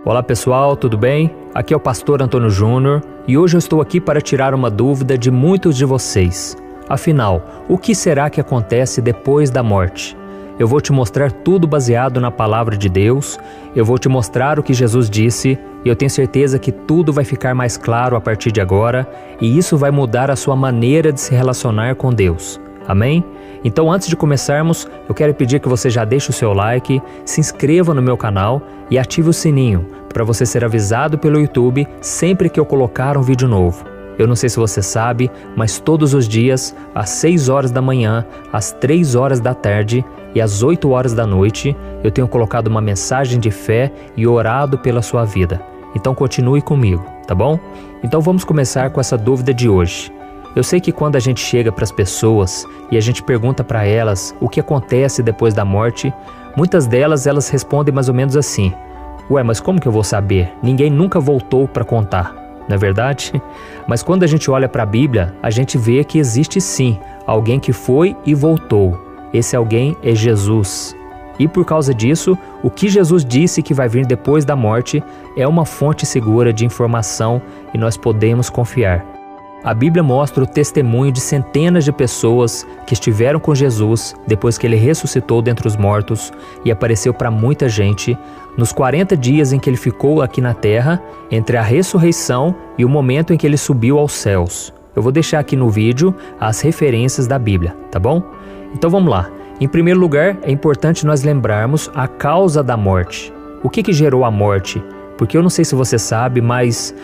Olá pessoal, tudo bem? Aqui é o pastor Antônio Júnior e hoje eu estou aqui para tirar uma dúvida de muitos de vocês. Afinal, o que será que acontece depois da morte? Eu vou te mostrar tudo baseado na palavra de Deus, eu vou te mostrar o que Jesus disse e eu tenho certeza que tudo vai ficar mais claro a partir de agora e isso vai mudar a sua maneira de se relacionar com Deus. Amém? Então antes de começarmos, eu quero pedir que você já deixe o seu like, se inscreva no meu canal e ative o sininho para você ser avisado pelo YouTube sempre que eu colocar um vídeo novo. Eu não sei se você sabe, mas todos os dias, às 6 horas da manhã, às 3 horas da tarde e às 8 horas da noite, eu tenho colocado uma mensagem de fé e orado pela sua vida. Então continue comigo, tá bom? Então vamos começar com essa dúvida de hoje. Eu sei que quando a gente chega para as pessoas e a gente pergunta para elas o que acontece depois da morte, muitas delas elas respondem mais ou menos assim: ué, mas como que eu vou saber? Ninguém nunca voltou para contar, não é verdade? Mas quando a gente olha para a Bíblia, a gente vê que existe sim alguém que foi e voltou. Esse alguém é Jesus. E por causa disso, o que Jesus disse que vai vir depois da morte é uma fonte segura de informação e nós podemos confiar. A Bíblia mostra o testemunho de centenas de pessoas que estiveram com Jesus depois que ele ressuscitou dentre os mortos e apareceu para muita gente nos 40 dias em que ele ficou aqui na terra, entre a ressurreição e o momento em que ele subiu aos céus. Eu vou deixar aqui no vídeo as referências da Bíblia, tá bom? Então vamos lá. Em primeiro lugar, é importante nós lembrarmos a causa da morte. O que gerou a morte? Porque eu não sei se você sabe, mas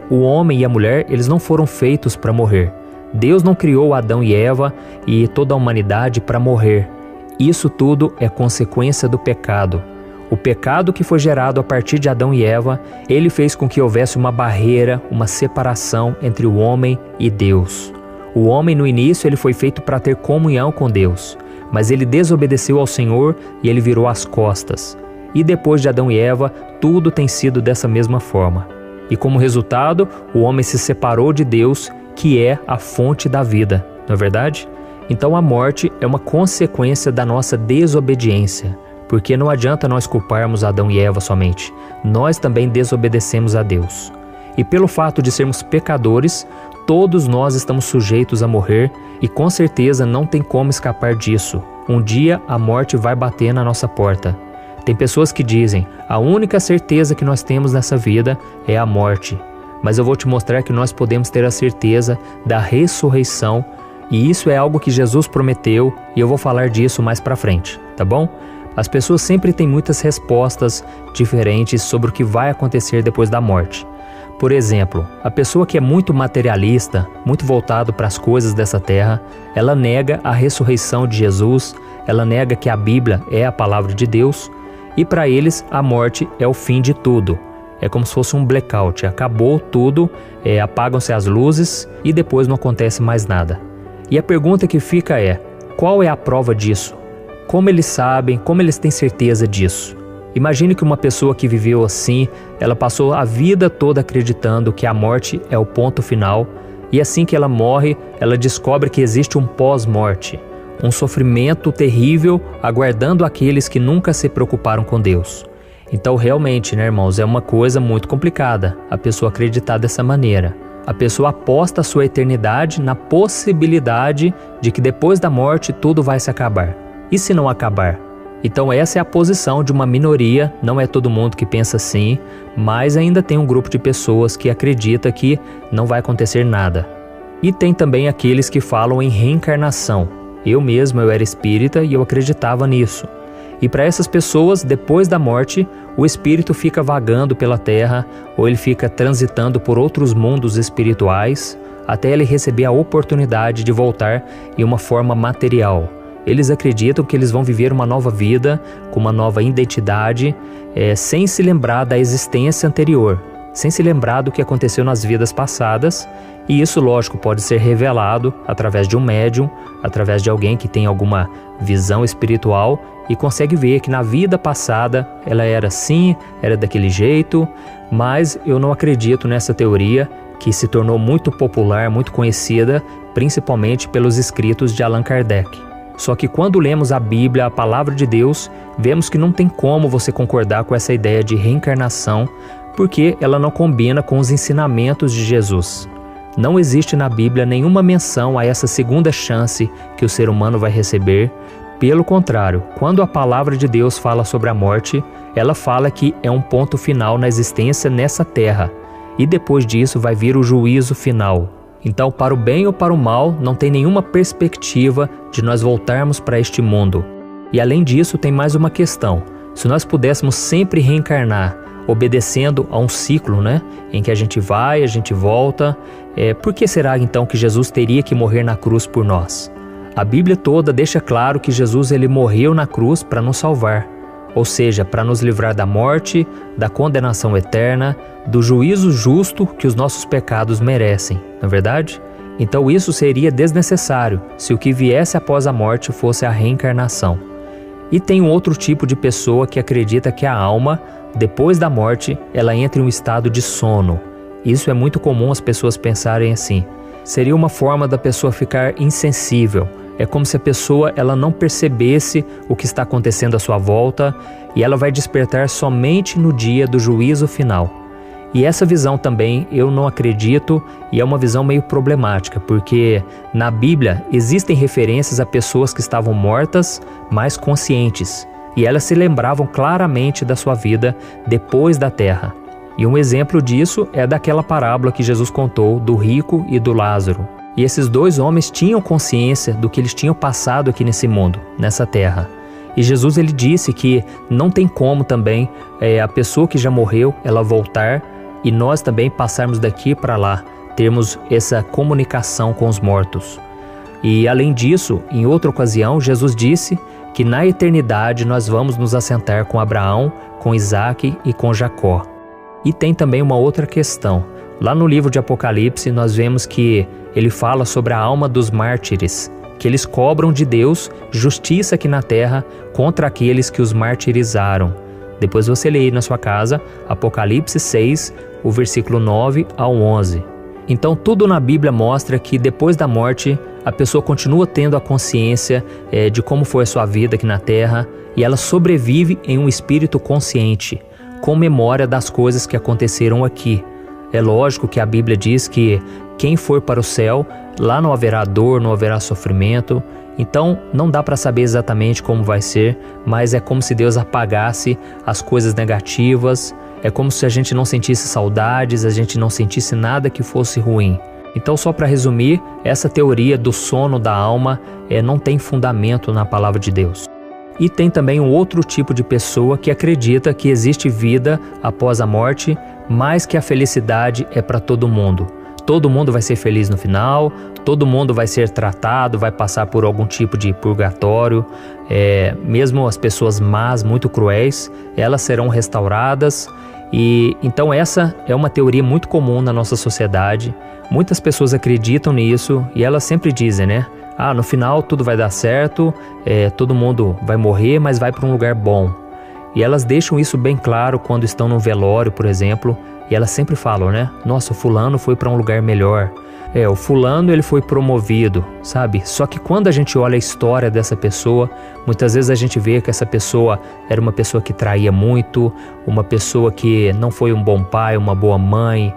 o homem e a mulher, eles não foram feitos para morrer. Deus não criou Adão e Eva e toda a humanidade para morrer. Isso tudo é consequência do pecado. O pecado que foi gerado a partir de Adão e Eva, ele fez com que houvesse uma barreira, uma separação entre o homem e Deus. O homem no início ele foi feito para ter comunhão com Deus, mas ele desobedeceu ao Senhor e ele virou as costas. E depois de Adão e Eva, tudo tem sido dessa mesma forma. E como resultado, o homem se separou de Deus, que é a fonte da vida, não é verdade? Então a morte é uma consequência da nossa desobediência, porque não adianta nós culparmos Adão e Eva somente, nós também desobedecemos a Deus. E pelo fato de sermos pecadores, todos nós estamos sujeitos a morrer e com certeza não tem como escapar disso. Um dia a morte vai bater na nossa porta. Tem pessoas que dizem, a única certeza que nós temos nessa vida é a morte. Mas eu vou te mostrar que nós podemos ter a certeza da ressurreição e isso é algo que Jesus prometeu e eu vou falar disso mais pra frente, tá bom? As pessoas sempre têm muitas respostas diferentes sobre o que vai acontecer depois da morte. Por exemplo, a pessoa que é muito materialista, muito voltado para as coisas dessa terra, ela nega a ressurreição de Jesus, ela nega que a Bíblia é a palavra de Deus, e para eles a morte é o fim de tudo. É como se fosse um blackout, acabou tudo, apagam-se as luzes e depois não acontece mais nada. E a pergunta que fica é, qual é a prova disso? Como eles sabem, como eles têm certeza disso? Imagine que uma pessoa que viveu assim, ela passou a vida toda acreditando que a morte é o ponto final e assim que ela morre, ela descobre que existe um pós-morte. Um sofrimento terrível aguardando aqueles que nunca se preocuparam com Deus. Então realmente, né, irmãos, é uma coisa muito complicada a pessoa acreditar dessa maneira. A pessoa aposta a sua eternidade na possibilidade de que depois da morte tudo vai se acabar. E se não acabar? Então essa é a posição de uma minoria, não é todo mundo que pensa assim, mas ainda tem um grupo de pessoas que acredita que não vai acontecer nada. E tem também aqueles que falam em reencarnação. Eu era espírita e eu acreditava nisso. E para essas pessoas, depois da morte, o espírito fica vagando pela terra ou ele fica transitando por outros mundos espirituais até ele receber a oportunidade de voltar em uma forma material. Eles acreditam que eles vão viver uma nova vida, com uma nova identidade, sem se lembrar da existência anterior, sem se lembrar do que aconteceu nas vidas passadas. E isso, lógico, pode ser revelado através de um médium, através de alguém que tem alguma visão espiritual e consegue ver que na vida passada ela era assim, era daquele jeito, mas eu não acredito nessa teoria que se tornou muito popular, muito conhecida, principalmente pelos escritos de Allan Kardec. Só que quando lemos a Bíblia, a palavra de Deus, vemos que não tem como você concordar com essa ideia de reencarnação, porque ela não combina com os ensinamentos de Jesus. Não existe na Bíblia nenhuma menção a essa segunda chance que o ser humano vai receber. Pelo contrário, quando a palavra de Deus fala sobre a morte, ela fala que é um ponto final na existência nessa terra, e depois disso vai vir o juízo final. Então, para o bem ou para o mal, não tem nenhuma perspectiva de nós voltarmos para este mundo. E além disso, tem mais uma questão. Se nós pudéssemos sempre reencarnar, obedecendo a um ciclo, em que a gente vai, a gente volta, por que será então que Jesus teria que morrer na cruz por nós? A Bíblia toda deixa claro que Jesus ele morreu na cruz para nos salvar, ou seja, para nos livrar da morte, da condenação eterna, do juízo justo que os nossos pecados merecem, não é verdade? Então isso seria desnecessário se o que viesse após a morte fosse a reencarnação. E tem um outro tipo de pessoa que acredita que a alma, depois da morte, ela entra em um estado de sono. Isso é muito comum as pessoas pensarem assim. Seria uma forma da pessoa ficar insensível. É como se a pessoa ela não percebesse o que está acontecendo à sua volta e ela vai despertar somente no dia do juízo final. E essa visão também eu não acredito e é uma visão meio problemática, porque na Bíblia existem referências a pessoas que estavam mortas, mas conscientes, e elas se lembravam claramente da sua vida depois da terra. E um exemplo disso é daquela parábola que Jesus contou do rico e do Lázaro. E esses dois homens tinham consciência do que eles tinham passado aqui nesse mundo, nessa terra. E Jesus ele disse que não tem como também a pessoa que já morreu, ela voltar e nós também passarmos daqui para lá, termos essa comunicação com os mortos. E além disso, em outra ocasião, Jesus disse que na eternidade nós vamos nos assentar com Abraão, com Isaac e com Jacó. E tem também uma outra questão. Lá no livro de Apocalipse nós vemos que ele fala sobre a alma dos mártires, que eles cobram de Deus justiça aqui na terra contra aqueles que os martirizaram. Depois você lê aí na sua casa, Apocalipse 6, o versículo 9 ao 11. Então tudo na Bíblia mostra que depois da morte, a pessoa continua tendo a consciência de como foi a sua vida aqui na terra e ela sobrevive em um espírito consciente, com memória das coisas que aconteceram aqui. É lógico que a Bíblia diz que quem for para o céu, lá não haverá dor, não haverá sofrimento. Então não dá para saber exatamente como vai ser, mas é como se Deus apagasse as coisas negativas, é como se a gente não sentisse saudades, a gente não sentisse nada que fosse ruim. Então só para resumir, essa teoria do sono da alma não tem fundamento na palavra de Deus. E tem também um outro tipo de pessoa que acredita que existe vida após a morte, mas que a felicidade é para todo mundo. Todo mundo vai ser feliz no final, todo mundo vai ser tratado, vai passar por algum tipo de purgatório. Mesmo as pessoas más, muito cruéis, elas serão restauradas. E então essa é uma teoria muito comum na nossa sociedade. Muitas pessoas acreditam nisso e elas sempre dizem, no final tudo vai dar certo, todo mundo vai morrer, mas vai para um lugar bom. E elas deixam isso bem claro quando estão num velório, por exemplo, e elas sempre falam, nossa, o fulano foi para um lugar melhor. O fulano ele foi promovido, sabe? Só que quando a gente olha a história dessa pessoa, muitas vezes a gente vê que essa pessoa era uma pessoa que traía muito, uma pessoa que não foi um bom pai, uma boa mãe,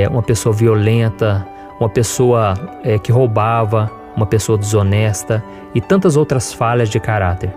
uma pessoa violenta, uma pessoa que roubava, uma pessoa desonesta e tantas outras falhas de caráter.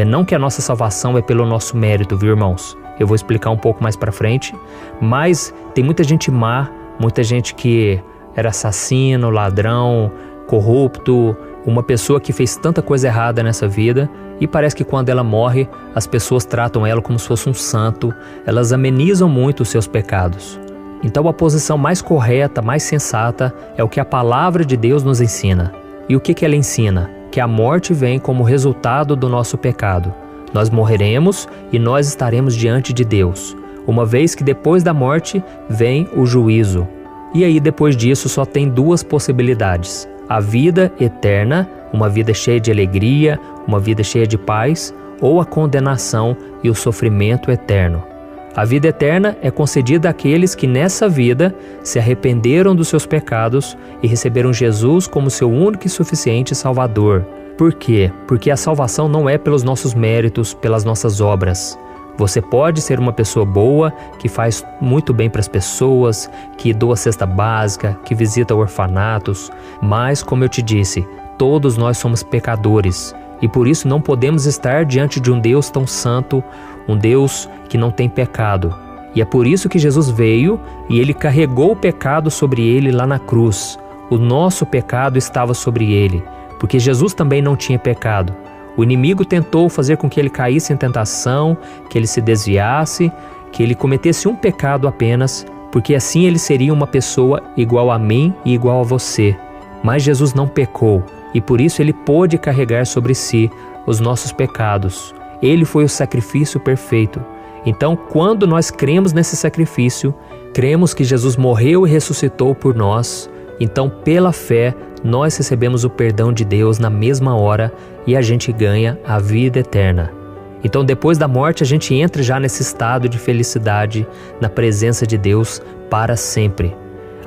Não que a nossa salvação é pelo nosso mérito, viu, irmãos? Eu vou explicar um pouco mais para frente, mas tem muita gente má, muita gente que era assassino, ladrão, corrupto, uma pessoa que fez tanta coisa errada nessa vida e parece que quando ela morre, as pessoas tratam ela como se fosse um santo, elas amenizam muito os seus pecados. Então a posição mais correta, mais sensata é o que a palavra de Deus nos ensina. E o que ela ensina? Que a morte vem como resultado do nosso pecado. Nós morreremos e nós estaremos diante de Deus, uma vez que depois da morte vem o juízo. E aí depois disso só tem duas possibilidades: a vida eterna, uma vida cheia de alegria, uma vida cheia de paz, ou a condenação e o sofrimento eterno. A vida eterna é concedida àqueles que nessa vida se arrependeram dos seus pecados e receberam Jesus como seu único e suficiente Salvador. Por quê? Porque a salvação não é pelos nossos méritos, pelas nossas obras. Você pode ser uma pessoa boa, que faz muito bem para as pessoas, que doa cesta básica, que visita orfanatos, mas, como eu te disse, todos nós somos pecadores e por isso não podemos estar diante de um Deus tão santo, um Deus que não tem pecado. E é por isso que Jesus veio e Ele carregou o pecado sobre Ele lá na cruz. O nosso pecado estava sobre Ele, porque Jesus também não tinha pecado. O inimigo tentou fazer com que ele caísse em tentação, que ele se desviasse, que ele cometesse um pecado apenas, porque assim ele seria uma pessoa igual a mim e igual a você. Mas Jesus não pecou e por isso ele pôde carregar sobre si os nossos pecados. Ele foi o sacrifício perfeito. Então, quando nós cremos nesse sacrifício, cremos que Jesus morreu e ressuscitou por nós, então pela fé nós recebemos o perdão de Deus na mesma hora e a gente ganha a vida eterna. Então depois da morte a gente entra já nesse estado de felicidade na presença de Deus para sempre.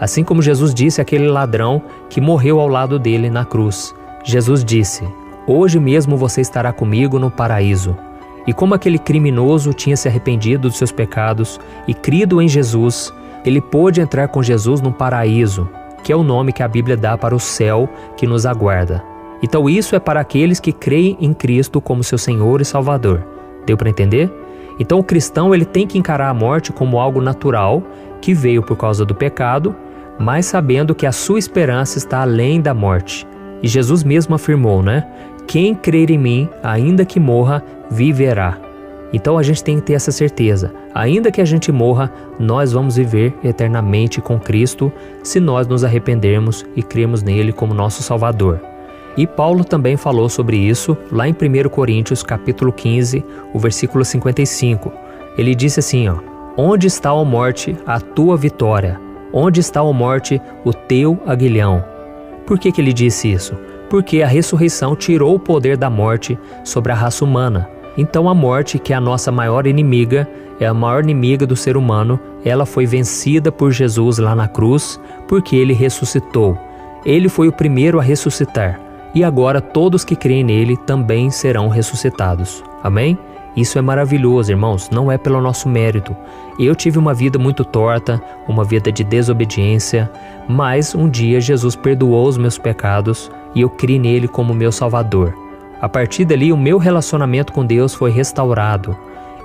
Assim como Jesus disse àquele ladrão que morreu ao lado dele na cruz. Jesus disse: "Hoje mesmo você estará comigo no paraíso." E como aquele criminoso tinha se arrependido dos seus pecados e crido em Jesus, ele pôde entrar com Jesus no paraíso, que é o nome que a Bíblia dá para o céu que nos aguarda. Então isso é para aqueles que creem em Cristo como seu Senhor e Salvador. Deu para entender? Então o cristão ele tem que encarar a morte como algo natural, que veio por causa do pecado, mas sabendo que a sua esperança está além da morte. E Jesus mesmo afirmou, né? Quem crer em mim, ainda que morra, viverá. Então a gente tem que ter essa certeza. Ainda que a gente morra, nós vamos viver eternamente com Cristo se nós nos arrependermos e cremos nele como nosso Salvador. E Paulo também falou sobre isso lá em 1 Coríntios capítulo 15, o versículo 55. Ele disse assim, onde está, ó morte, a tua vitória? Onde está, ó morte, o teu aguilhão? Por que ele disse isso? Porque a ressurreição tirou o poder da morte sobre a raça humana. Então a morte, que é a nossa maior inimiga, é a maior inimiga do ser humano, ela foi vencida por Jesus lá na cruz, porque ele ressuscitou. Ele foi o primeiro a ressuscitar. E agora todos que creem nele também serão ressuscitados. Amém? Isso é maravilhoso, irmãos, não é pelo nosso mérito. Eu tive uma vida muito torta, uma vida de desobediência, mas um dia Jesus perdoou os meus pecados e eu criei nele como meu Salvador. A partir dali, o meu relacionamento com Deus foi restaurado.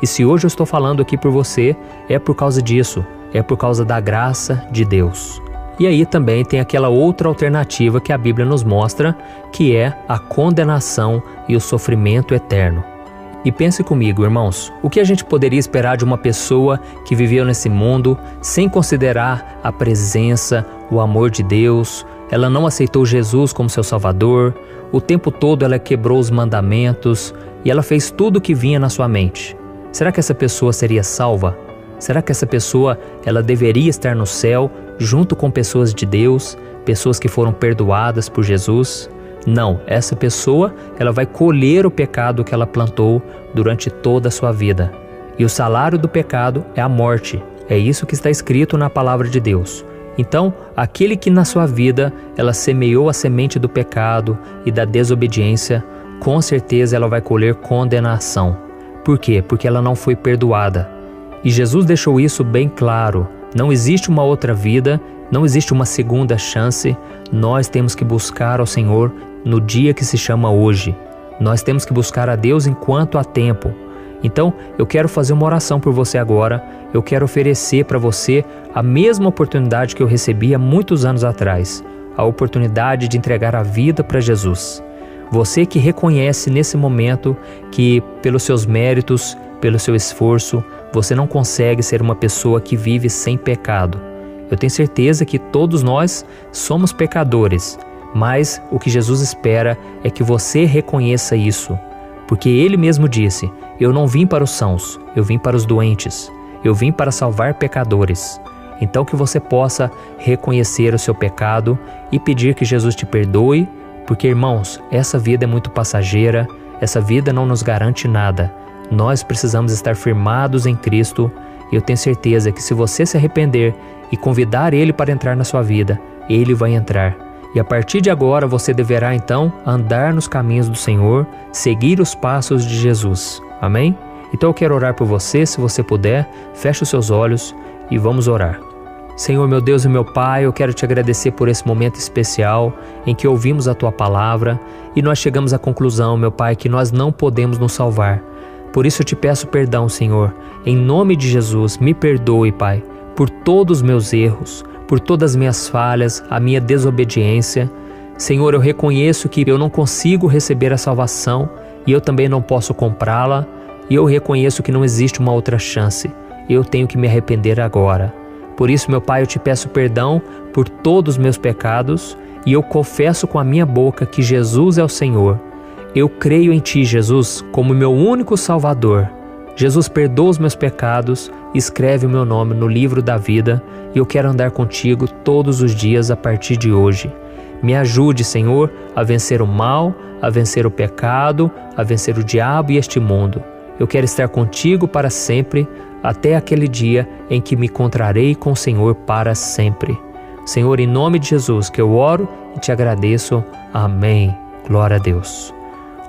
E se hoje eu estou falando aqui por você, é por causa disso, é por causa da graça de Deus. E aí também tem aquela outra alternativa que a Bíblia nos mostra, que é a condenação e o sofrimento eterno. E pense comigo, irmãos, o que a gente poderia esperar de uma pessoa que viveu nesse mundo sem considerar a presença, o amor de Deus? Ela não aceitou Jesus como seu Salvador, o tempo todo ela quebrou os mandamentos e ela fez tudo o que vinha na sua mente. Será que essa pessoa seria salva? Será que essa pessoa ela deveria estar no céu junto com pessoas de Deus, pessoas que foram perdoadas por Jesus? Não, essa pessoa ela vai colher o pecado que ela plantou durante toda a sua vida. E o salário do pecado é a morte. É isso que está escrito na palavra de Deus. Então, aquele que na sua vida ela semeou a semente do pecado e da desobediência, com certeza ela vai colher condenação. Por quê? Porque ela não foi perdoada. E Jesus deixou isso bem claro. Não existe uma outra vida, não existe uma segunda chance. Nós temos que buscar ao Senhor no dia que se chama hoje. Nós temos que buscar a Deus enquanto há tempo. Então, eu quero fazer uma oração por você agora. Eu quero oferecer para você a mesma oportunidade que eu recebi há muitos anos atrás. A oportunidade de entregar a vida para Jesus. Você que reconhece nesse momento que pelos seus méritos, pelo seu esforço, você não consegue ser uma pessoa que vive sem pecado. Eu tenho certeza que todos nós somos pecadores, mas o que Jesus espera é que você reconheça isso. Porque Ele mesmo disse, eu não vim para os sãos, eu vim para os doentes, eu vim para salvar pecadores. Então que você possa reconhecer o seu pecado e pedir que Jesus te perdoe, porque irmãos, essa vida é muito passageira, essa vida não nos garante nada. Nós precisamos estar firmados em Cristo e eu tenho certeza que se você se arrepender e convidar Ele para entrar na sua vida, Ele vai entrar. E a partir de agora você deverá então andar nos caminhos do Senhor, seguir os passos de Jesus. Amém? Então eu quero orar por você, se você puder, feche os seus olhos e vamos orar. Senhor, meu Deus e meu Pai, eu quero te agradecer por esse momento especial em que ouvimos a Tua palavra e nós chegamos à conclusão, meu Pai, que nós não podemos nos salvar. Por isso eu te peço perdão, Senhor. Em nome de Jesus, me perdoe, Pai, por todos os meus erros, por todas as minhas falhas, a minha desobediência. Senhor, eu reconheço que eu não consigo receber a salvação e eu também não posso comprá-la, e eu reconheço que não existe uma outra chance. Eu tenho que me arrepender agora. Por isso, meu Pai, eu te peço perdão por todos os meus pecados e eu confesso com a minha boca que Jesus é o Senhor. Eu creio em Ti, Jesus, como meu único Salvador. Jesus, perdoa os meus pecados, escreve o meu nome no livro da vida e eu quero andar contigo todos os dias a partir de hoje. Me ajude, Senhor, a vencer o mal, a vencer o pecado, a vencer o diabo e este mundo. Eu quero estar contigo para sempre, até aquele dia em que me encontrarei com o Senhor para sempre. Senhor, em nome de Jesus que eu oro e te agradeço. Amém. Glória a Deus.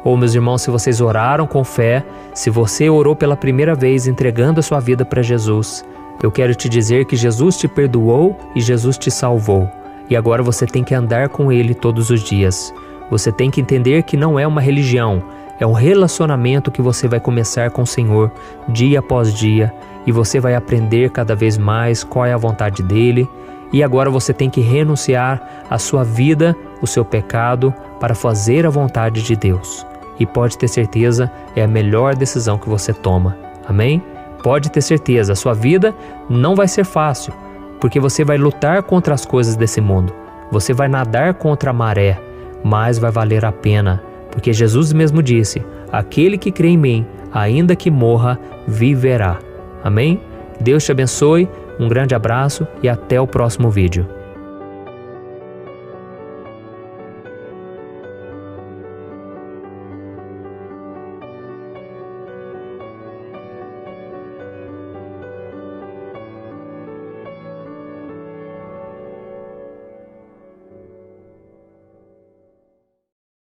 Meus irmãos, se vocês oraram com fé, se você orou pela primeira vez entregando a sua vida para Jesus, eu quero te dizer que Jesus te perdoou e Jesus te salvou. E agora você tem que andar com Ele todos os dias. Você tem que entender que não é uma religião, é um relacionamento que você vai começar com o Senhor dia após dia e você vai aprender cada vez mais qual é a vontade dEle. E agora você tem que renunciar à sua vida, o seu pecado, para fazer a vontade de Deus. E pode ter certeza, é a melhor decisão que você toma. Amém? Pode ter certeza, a sua vida não vai ser fácil, porque você vai lutar contra as coisas desse mundo. Você vai nadar contra a maré, mas vai valer a pena, porque Jesus mesmo disse, aquele que crê em mim, ainda que morra, viverá. Amém? Deus te abençoe, um grande abraço e até o próximo vídeo.